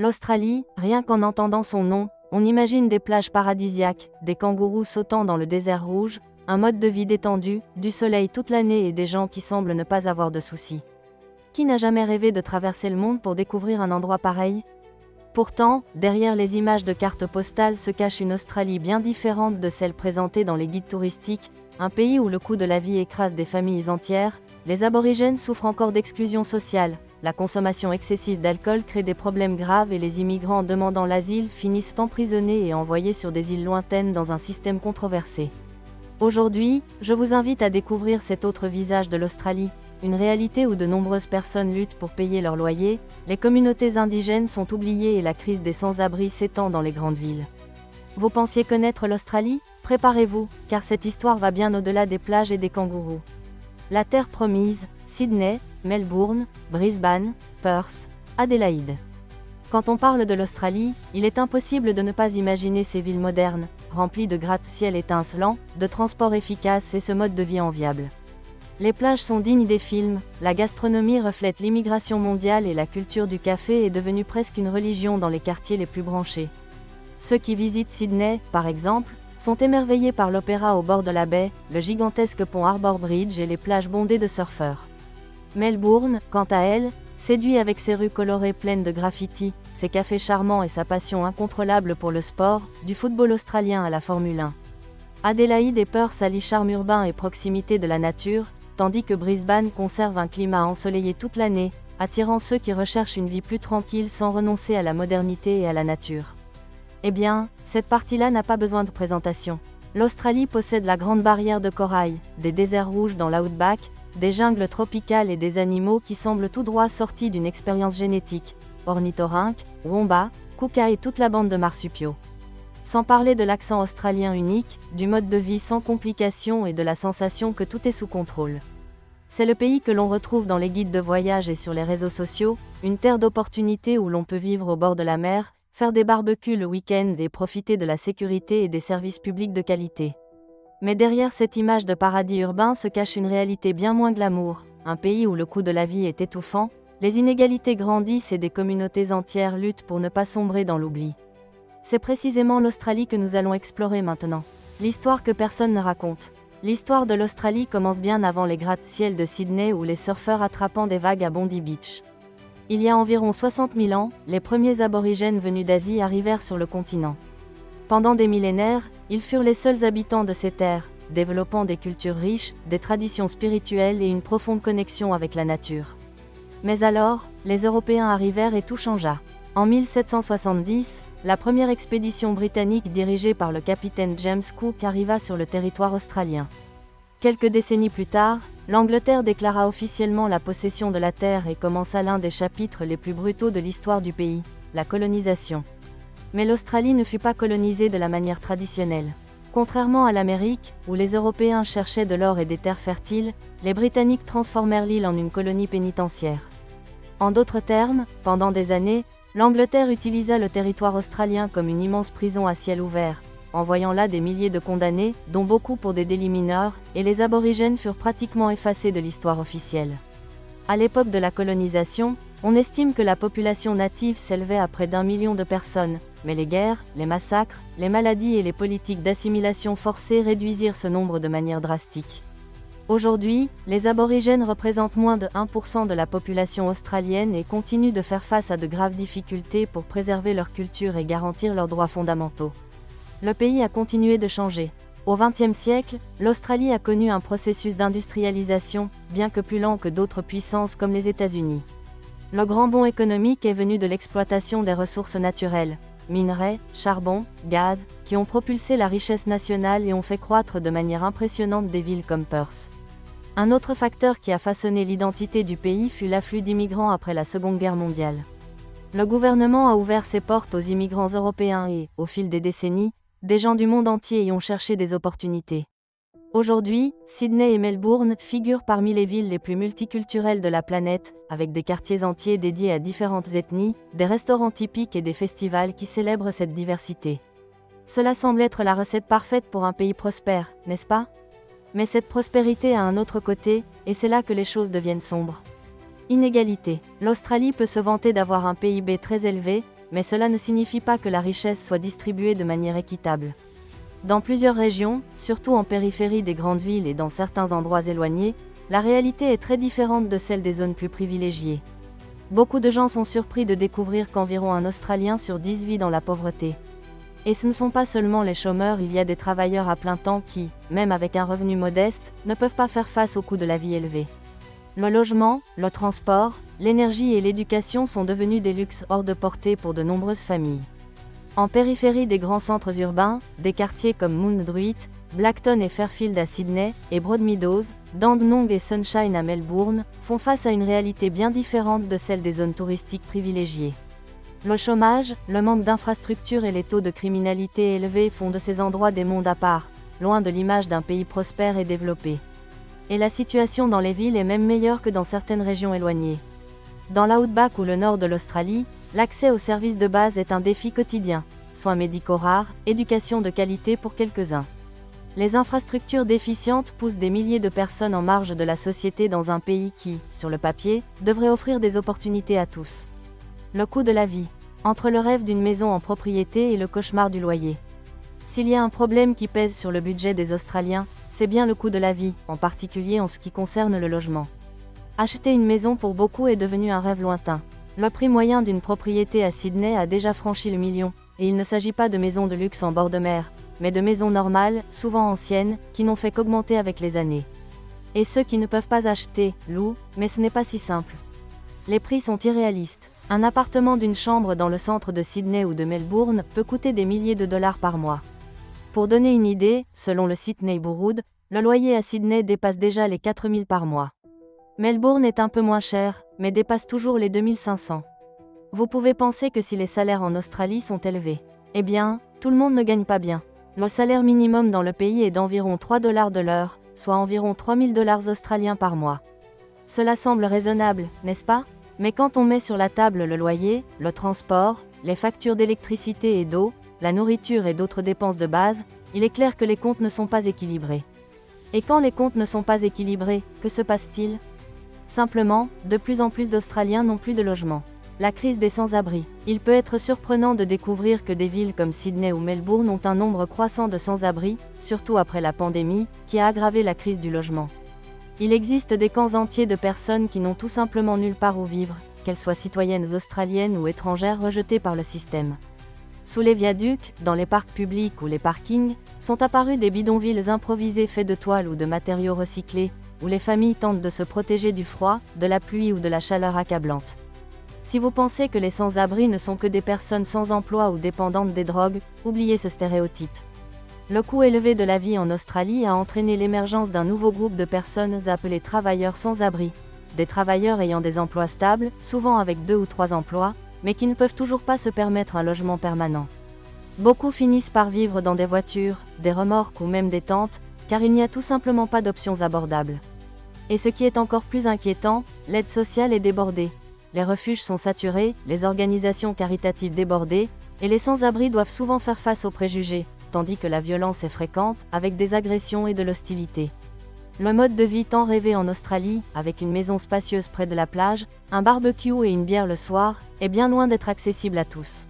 L'Australie, rien qu'en entendant son nom, on imagine des plages paradisiaques, des kangourous sautant dans le désert rouge, un mode de vie détendu, du soleil toute l'année et des gens qui semblent ne pas avoir de soucis. Qui n'a jamais rêvé de traverser le monde pour découvrir un endroit pareil? Pourtant, derrière les images de cartes postales se cache une Australie bien différente de celle présentée dans les guides touristiques, un pays où le coût de la vie écrase des familles entières, les aborigènes souffrent encore d'exclusion sociale, la consommation excessive d'alcool crée des problèmes graves et les immigrants demandant l'asile finissent emprisonnés et envoyés sur des îles lointaines dans un système controversé. Aujourd'hui, je vous invite à découvrir cet autre visage de l'Australie, une réalité où de nombreuses personnes luttent pour payer leur loyer, les communautés indigènes sont oubliées et la crise des sans-abri s'étend dans les grandes villes. Vous pensiez connaître l'Australie? Préparez-vous, car cette histoire va bien au-delà des plages et des kangourous. La terre promise, Sydney, Melbourne, Brisbane, Perth, Adélaïde. Quand on parle de l'Australie, il est impossible de ne pas imaginer ces villes modernes, remplies de gratte-ciel étincelants, de transports efficaces et ce mode de vie enviable. Les plages sont dignes des films, la gastronomie reflète l'immigration mondiale et la culture du café est devenue presque une religion dans les quartiers les plus branchés. Ceux qui visitent Sydney, par exemple, sont émerveillés par l'opéra au bord de la baie, le gigantesque pont Harbour Bridge et les plages bondées de surfeurs. Melbourne, quant à elle, séduit avec ses rues colorées pleines de graffitis, ses cafés charmants et sa passion incontrôlable pour le sport, du football australien à la Formule 1. Adélaïde et Perth allient charme urbain et proximité de la nature, tandis que Brisbane conserve un climat ensoleillé toute l'année, attirant ceux qui recherchent une vie plus tranquille sans renoncer à la modernité et à la nature. Eh bien, cette partie-là n'a pas besoin de présentation. L'Australie possède la Grande Barrière de Corail, des déserts rouges dans l'outback, des jungles tropicales et des animaux qui semblent tout droit sortis d'une expérience génétique, ornithorynques, wombats, koukas et toute la bande de marsupiaux. Sans parler de l'accent australien unique, du mode de vie sans complications et de la sensation que tout est sous contrôle. C'est le pays que l'on retrouve dans les guides de voyage et sur les réseaux sociaux, une terre d'opportunités où l'on peut vivre au bord de la mer, faire des barbecues le week-end et profiter de la sécurité et des services publics de qualité. Mais derrière cette image de paradis urbain se cache une réalité bien moins glamour, un pays où le coût de la vie est étouffant, les inégalités grandissent et des communautés entières luttent pour ne pas sombrer dans l'oubli. C'est précisément l'Australie que nous allons explorer maintenant. L'histoire que personne ne raconte. L'histoire de l'Australie commence bien avant les gratte-ciel de Sydney ou les surfeurs attrapant des vagues à Bondi Beach. Il y a environ 60 000 ans, les premiers aborigènes venus d'Asie arrivèrent sur le continent. Pendant des millénaires, ils furent les seuls habitants de ces terres, développant des cultures riches, des traditions spirituelles et une profonde connexion avec la nature. Mais alors, les Européens arrivèrent et tout changea. En 1770, la première expédition britannique dirigée par le capitaine James Cook arriva sur le territoire australien. Quelques décennies plus tard, l'Angleterre déclara officiellement la possession de la terre et commença l'un des chapitres les plus brutaux de l'histoire du pays, la colonisation. Mais l'Australie ne fut pas colonisée de la manière traditionnelle. Contrairement à l'Amérique, où les Européens cherchaient de l'or et des terres fertiles, les Britanniques transformèrent l'île en une colonie pénitentiaire. En d'autres termes, pendant des années, l'Angleterre utilisa le territoire australien comme une immense prison à ciel ouvert, envoyant là des milliers de condamnés, dont beaucoup pour des délits mineurs, et les aborigènes furent pratiquement effacés de l'histoire officielle. À l'époque de la colonisation, on estime que la population native s'élevait à près d'1 million de personnes, mais les guerres, les massacres, les maladies et les politiques d'assimilation forcée réduisirent ce nombre de manière drastique. Aujourd'hui, les aborigènes représentent moins de 1% de la population australienne et continuent de faire face à de graves difficultés pour préserver leur culture et garantir leurs droits fondamentaux. Le pays a continué de changer. Au XXe siècle, l'Australie a connu un processus d'industrialisation, bien que plus lent que d'autres puissances comme les États-Unis. Le grand bond économique est venu de l'exploitation des ressources naturelles, minerais, charbon, gaz, qui ont propulsé la richesse nationale et ont fait croître de manière impressionnante des villes comme Perth. Un autre facteur qui a façonné l'identité du pays fut l'afflux d'immigrants après la Seconde Guerre mondiale. Le gouvernement a ouvert ses portes aux immigrants européens et, au fil des décennies, des gens du monde entier y ont cherché des opportunités. Aujourd'hui, Sydney et Melbourne figurent parmi les villes les plus multiculturelles de la planète, avec des quartiers entiers dédiés à différentes ethnies, des restaurants typiques et des festivals qui célèbrent cette diversité. Cela semble être la recette parfaite pour un pays prospère, n'est-ce pas? Mais cette prospérité a un autre côté, et c'est là que les choses deviennent sombres. Inégalité. L'Australie peut se vanter d'avoir un PIB très élevé, mais cela ne signifie pas que la richesse soit distribuée de manière équitable. Dans plusieurs régions, surtout en périphérie des grandes villes et dans certains endroits éloignés, la réalité est très différente de celle des zones plus privilégiées. Beaucoup de gens sont surpris de découvrir qu'environ un Australien sur 10 vit dans la pauvreté. Et ce ne sont pas seulement les chômeurs, il y a des travailleurs à plein temps qui, même avec un revenu modeste, ne peuvent pas faire face au coût de la vie élevé. Le logement, le transport, l'énergie et l'éducation sont devenus des luxes hors de portée pour de nombreuses familles. En périphérie des grands centres urbains, des quartiers comme Mount Druitt, Blackton et Fairfield à Sydney, et Broadmeadows, Dandenong et Sunshine à Melbourne, font face à une réalité bien différente de celle des zones touristiques privilégiées. Le chômage, le manque d'infrastructures et les taux de criminalité élevés font de ces endroits des mondes à part, loin de l'image d'un pays prospère et développé. Et la situation dans les villes est même meilleure que dans certaines régions éloignées. Dans l'outback ou le nord de l'Australie, l'accès aux services de base est un défi quotidien. Soins médicaux rares, éducation de qualité pour quelques-uns. Les infrastructures déficientes poussent des milliers de personnes en marge de la société dans un pays qui, sur le papier, devrait offrir des opportunités à tous. Le coût de la vie. Entre le rêve d'une maison en propriété et le cauchemar du loyer. S'il y a un problème qui pèse sur le budget des Australiens, c'est bien le coût de la vie, en particulier en ce qui concerne le logement. Acheter une maison pour beaucoup est devenu un rêve lointain. Le prix moyen d'une propriété à Sydney a déjà franchi le million, et il ne s'agit pas de maisons de luxe en bord de mer, mais de maisons normales, souvent anciennes, qui n'ont fait qu'augmenter avec les années. Et ceux qui ne peuvent pas acheter, louent, mais ce n'est pas si simple. Les prix sont irréalistes. Un appartement d'une chambre dans le centre de Sydney ou de Melbourne peut coûter des milliers de dollars par mois. Pour donner une idée, selon le site Neighbourhood, le loyer à Sydney dépasse déjà les 4 000 par mois. Melbourne est un peu moins cher, mais dépasse toujours les 2 500. Vous pouvez penser que si les salaires en Australie sont élevés, eh bien, tout le monde ne gagne pas bien. Le salaire minimum dans le pays est d'environ 3 dollars de l'heure, soit environ 3 000 dollars australiens par mois. Cela semble raisonnable, n'est-ce pas ? Mais quand on met sur la table le loyer, le transport, les factures d'électricité et d'eau, la nourriture et d'autres dépenses de base, il est clair que les comptes ne sont pas équilibrés. Et quand les comptes ne sont pas équilibrés, que se passe-t-il ? Simplement, de plus en plus d'Australiens n'ont plus de logement. La crise des sans-abri. Il peut être surprenant de découvrir que des villes comme Sydney ou Melbourne ont un nombre croissant de sans-abri, surtout après la pandémie, qui a aggravé la crise du logement. Il existe des camps entiers de personnes qui n'ont tout simplement nulle part où vivre, qu'elles soient citoyennes australiennes ou étrangères rejetées par le système. Sous les viaducs, dans les parcs publics ou les parkings, sont apparus des bidonvilles improvisés faits de toiles ou de matériaux recyclés, où les familles tentent de se protéger du froid, de la pluie ou de la chaleur accablante. Si vous pensez que les sans-abri ne sont que des personnes sans emploi ou dépendantes des drogues, oubliez ce stéréotype. Le coût élevé de la vie en Australie a entraîné l'émergence d'un nouveau groupe de personnes appelées travailleurs sans-abri. Des travailleurs ayant des emplois stables, souvent avec 2 ou 3 emplois, mais qui ne peuvent toujours pas se permettre un logement permanent. Beaucoup finissent par vivre dans des voitures, des remorques ou même des tentes, car il n'y a tout simplement pas d'options abordables. Et ce qui est encore plus inquiétant, l'aide sociale est débordée. Les refuges sont saturés, les organisations caritatives débordées, et les sans-abri doivent souvent faire face aux préjugés, tandis que la violence est fréquente, avec des agressions et de l'hostilité. Le mode de vie tant rêvé en Australie, avec une maison spacieuse près de la plage, un barbecue et une bière le soir, est bien loin d'être accessible à tous.